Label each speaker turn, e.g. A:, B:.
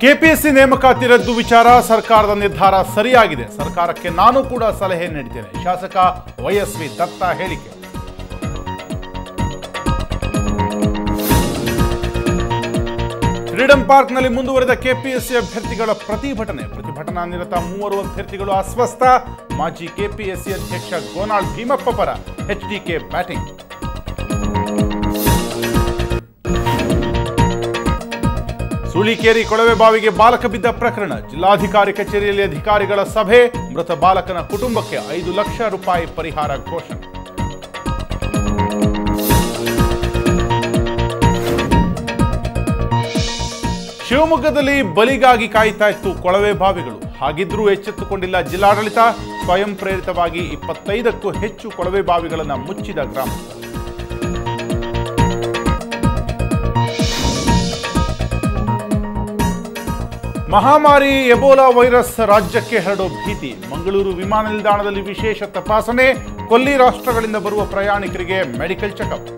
A: KPSC ನೇಮಕಾತಿ ರದ್ದು ವಿಚಾರ ಸರ್ಕಾರದ ನಿರ್ಧಾರ ಸರಿಯಾಗಿದೆ. ಸರ್ಕಾರಕ್ಕೆ ನಾನು ಕೂಡ ಸಲಹೆ ನೀಡಿದ್ದೇನೆ. ಶಾಸಕ ವೈಎಸ್ವಿ ದತ್ತ ಹೇಳಿಕೆ. ಫ್ರೀಡಂ ಪಾರ್ಕ್ನಲ್ಲಿ ಮುಂದುವರೆದ ಕೆಪಿಎಸ್ಸಿ ಅಭ್ಯರ್ಥಿಗಳ ಪ್ರತಿಭಟನಾ ನಿರತ 3 ಅಭ್ಯರ್ಥಿಗಳು ಅಸ್ವಸ್ಥ. ಮಾಜಿ ಕೆಪಿಎಸ್ಸಿ ಅಧ್ಯಕ್ಷ ಗೋನಾಳ್ ಭೀಮಪ್ಪ ಪರ ಎಚ್ಡಿಕೆ ಬ್ಯಾಟಿಂಗ್. ಸುಳಿಕೇರಿ ಕೊಳವೆ ಬಾವಿಗೆ ಬಾಲಕ ಬಿದ್ದ ಪ್ರಕರಣ. ಜಿಲ್ಲಾಧಿಕಾರಿ ಕಚೇರಿಯಲ್ಲಿ ಅಧಿಕಾರಿಗಳ ಸಭೆ. ಮೃತ ಬಾಲಕನ ಕುಟುಂಬಕ್ಕೆ 5 ಲಕ್ಷ ರೂಪಾಯಿ ಪರಿಹಾರ ಘೋಷಣೆ. ಶಿವಮೊಗ್ಗದಲ್ಲಿ ಬಲಿಗಾಗಿ ಕಾಯ್ತಾ ಇತ್ತು ಕೊಳವೆ ಬಾವಿಗಳು. ಹಾಗಿದ್ರೂ ಎಚ್ಚೆತ್ತುಕೊಂಡಿಲ್ಲ ಜಿಲ್ಲಾಡಳಿತ. ಸ್ವಯಂ ಪ್ರೇರಿತವಾಗಿ 25ಕ್ಕೂ ಹೆಚ್ಚು ಕೊಳವೆ ಬಾವಿಗಳನ್ನು ಮುಚ್ಚಿದ ಗ್ರಾಮಸ್ಥರು. ಮಹಾಮಾರಿ ಎಬೋಲಾ ವೈರಸ್ ರಾಜ್ಯಕ್ಕೆ ಹರಡೋ ಭೀತಿ. ಮಂಗಳೂರು ವಿಮಾನ ನಿಲ್ದಾಣದಲ್ಲಿ ವಿಶೇಷ ತಪಾಸಣೆ. ಕೊಲ್ಲಿ ರಾಷ್ಟ್ರಗಳಿಂದ ಬರುವ ಪ್ರಯಾಣಿಕರಿಗೆ ಮೆಡಿಕಲ್ ಚೆಕಪ್.